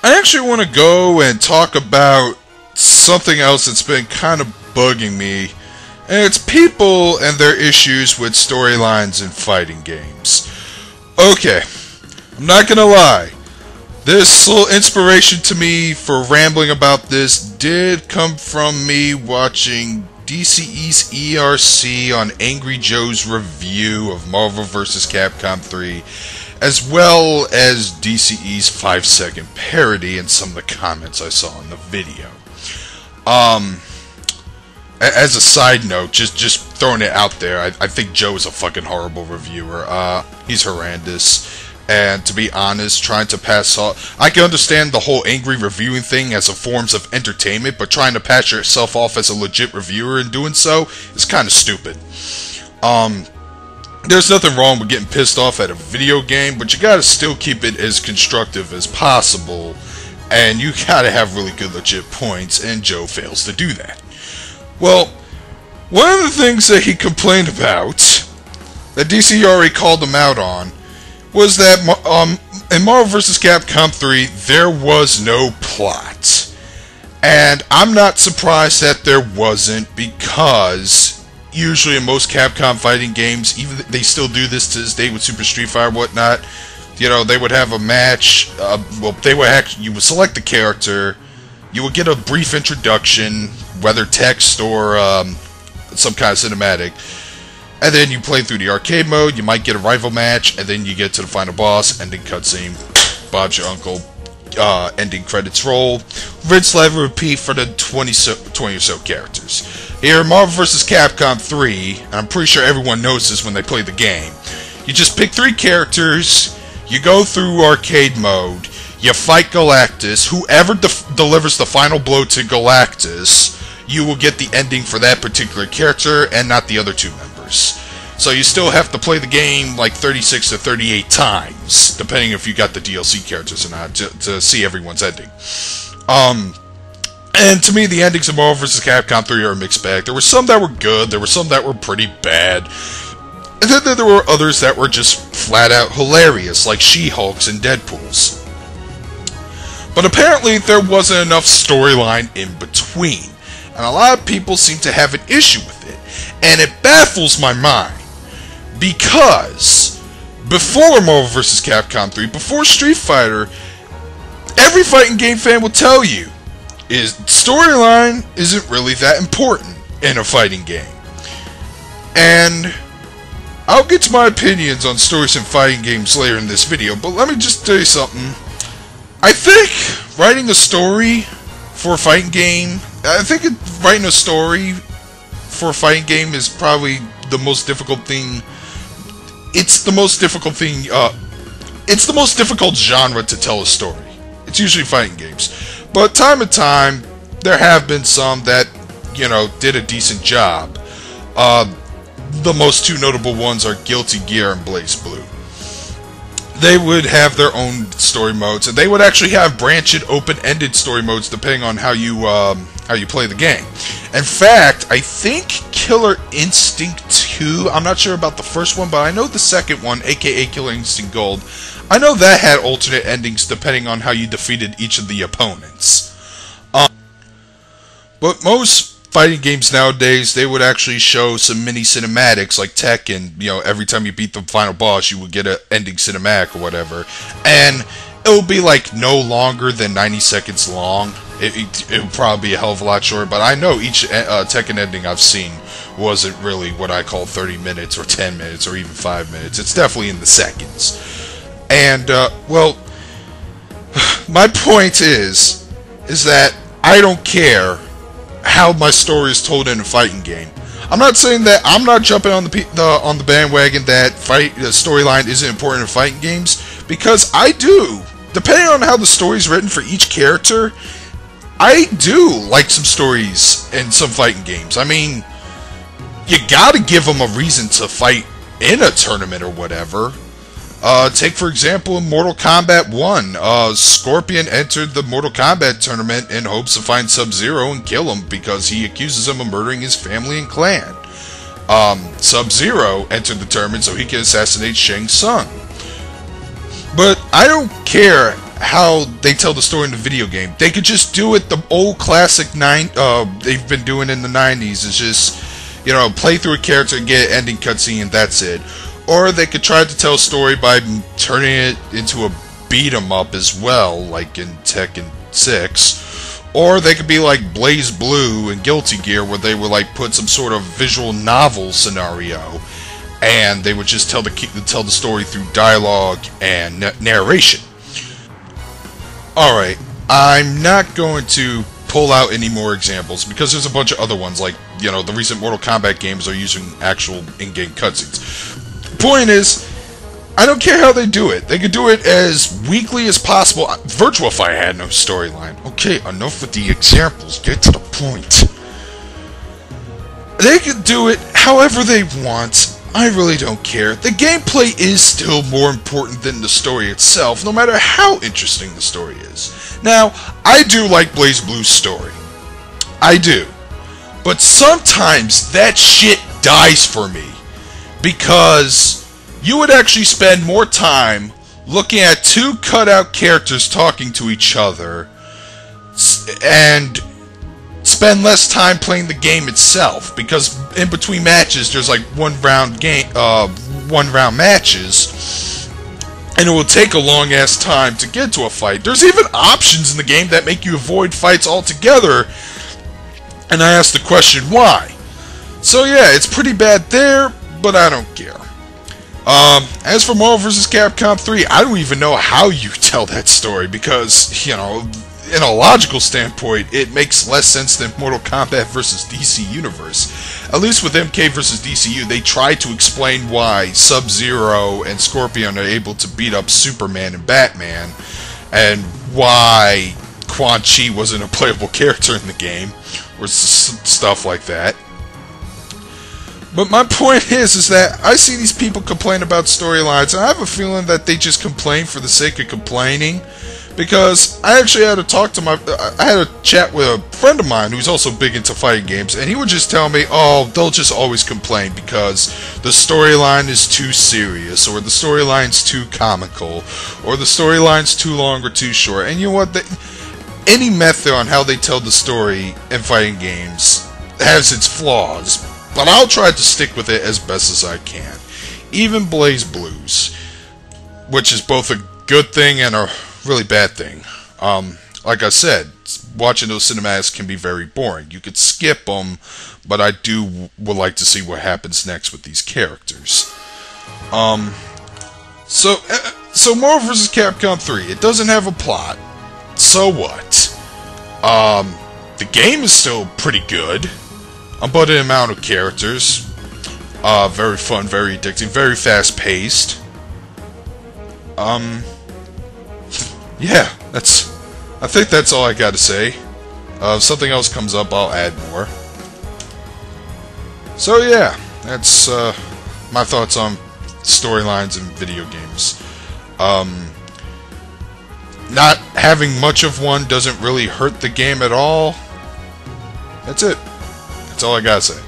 I actually want to go and talk about something else that's been kind of bugging me, and it's people and their issues with storylines in fighting games. Okay, I'm not gonna lie. This little inspiration to me for rambling about this did come from me watching DCE's ERC on Angry Joe's review of Marvel vs. Capcom 3, as well as DCE's 5-second parody and some of the comments I saw in the video. As a side note, just throwing it out there, I think Joe is a fucking horrible reviewer. He's horrendous. And to be honest, trying to pass off... I can understand the whole angry reviewing thing as a forms of entertainment, but trying to pass yourself off as a legit reviewer and doing so is kind of stupid. There's nothing wrong with getting pissed off at a video game, but you gotta still keep it as constructive as possible, and you gotta have really good legit points, and Joe fails to do that. Well, one of the things that he complained about, that DC already called him out on, was that in Marvel vs. Capcom 3, there was no plot. And I'm not surprised that there wasn't, because usually in most Capcom fighting games, even they still do this to this day with Super Street Fighter and whatnot, you know, they would have a match, you would select the character, you would get a brief introduction, whether text or some kind of cinematic, and then you play through the arcade mode, you might get a rival match, and then you get to the final boss, ending cutscene, Bob's your uncle, ending credits roll, rinse, lather, repeat for the 20 or so characters. Here in Marvel vs. Capcom 3, and I'm pretty sure everyone knows this when they play the game, you just pick 3 characters, you go through arcade mode, you fight Galactus, whoever delivers the final blow to Galactus, you will get the ending for that particular character and not the other 2 members. So you still have to play the game like 36 to 38 times, depending if you got the DLC characters or not, to see everyone's ending. And to me, the endings of Marvel vs. Capcom 3 are a mixed bag. There were some that were good, there were some that were pretty bad, and then there were others that were just flat out hilarious, like She-Hulk's and Deadpool's. But apparently there wasn't enough storyline in between, and a lot of people seem to have an issue with it. And it baffles my mind, because before Marvel vs. Capcom 3, before Street Fighter, every fighting game fan will tell you is storyline isn't really that important in a fighting game. And I'll get to my opinions on stories in fighting games later in this video, but let me just tell you something. I think writing a story for a fighting game, writing a story for a fighting game is probably the most difficult thing. It's the most difficult thing, it's the most difficult genre to tell a story. It's usually fighting games. But time to time, there have been some that, you know, did a decent job. The most 2 notable ones are Guilty Gear and BlazBlue. They would have their own story modes, and they would actually have branched, open-ended story modes depending on how you play the game. In fact, I think Killer Instinct 2, I'm not sure about the first one, but I know the second one, aka Killer Instinct Gold, I know that had alternate endings depending on how you defeated each of the opponents. But most fighting games nowadays, they would actually show some mini cinematics like Tekken. You know, every time you beat the final boss, you would get an ending cinematic or whatever, and it will be like no longer than 90 seconds long. It would probably be a hell of a lot shorter, but I know each Tekken ending I've seen wasn't really what I call 30 minutes or 10 minutes or even 5 minutes. It's definitely in the seconds. And well, my point is that I don't care how my story is told in a fighting game. I'm not saying that I'm not jumping on the bandwagon that the storyline isn't important in fighting games, because I do. Depending on how the story's written for each character, I do like some stories in some fighting games. I mean, you gotta give them a reason to fight in a tournament or whatever. Take, for example, in Mortal Kombat 1. Scorpion entered the Mortal Kombat tournament in hopes to find Sub-Zero and kill him because he accuses him of murdering his family and clan. Sub-Zero entered the tournament so he could assassinate Shang Tsung. But I don't care how they tell the story in the video game. They could just do it the old classic they've been doing in the 90s. It's just, you know, play through a character and get an ending cutscene and that's it. Or they could try to tell a story by turning it into a beat 'em up as well, like in Tekken 6. Or they could be like BlazBlue and Guilty Gear, where they would like put some sort of visual novel scenario, and they would just tell the story through dialogue and narration. Alright, I'm not going to pull out any more examples, because there's a bunch of other ones, like, you know, the recent Mortal Kombat games are using actual in-game cutscenes. Point is, I don't care how they do it. They could do it as weakly as possible. Virtua Fighter had no storyline. Okay, enough with the examples. Get to the point. They could do it however they want. I really don't care. The gameplay is still more important than the story itself, no matter how interesting the story is. Now, I do like BlazBlue's story. I do. But sometimes that shit dies for me. Because you would actually spend more time looking at two cutout characters talking to each other and spend less time playing the game itself, because in between matches there's like one round matches, and it will take a long ass time to get to a fight. There's even options in the game that make you avoid fights altogether, and I ask the question, why? So yeah, it's pretty bad there, but I don't care. As for Marvel vs. Capcom 3, I don't even know how you tell that story, because, you know, in a logical standpoint, it makes less sense than Mortal Kombat vs. DC Universe. At least with MK vs. DCU, they tried to explain why Sub-Zero and Scorpion are able to beat up Superman and Batman, and why Quan Chi wasn't a playable character in the game, or stuff like that. But my point is that I see these people complain about storylines, and I have a feeling that they just complain for the sake of complaining. Because I actually had I had a chat with a friend of mine who's also big into fighting games, and he would just tell me, oh, they'll just always complain because the storyline is too serious, or the storyline's too comical, or the storyline's too long or too short. And you know what? Any method on how they tell the story in fighting games has its flaws, but I'll try to stick with it as best as I can. Even BlazBlues, which is both a good thing and a really bad thing. Like I said, watching those cinematics can be very boring. You could skip them, but I would like to see what happens next with these characters. So Marvel vs. Capcom 3, it doesn't have a plot. So what? The game is still pretty good. But the amount of characters, very fun, very addicting, very fast-paced. Yeah, I think that's all I got to say. If something else comes up, I'll add more. So yeah, that's my thoughts on storylines in video games. Not having much of one doesn't really hurt the game at all. That's it. That's all I gotta say.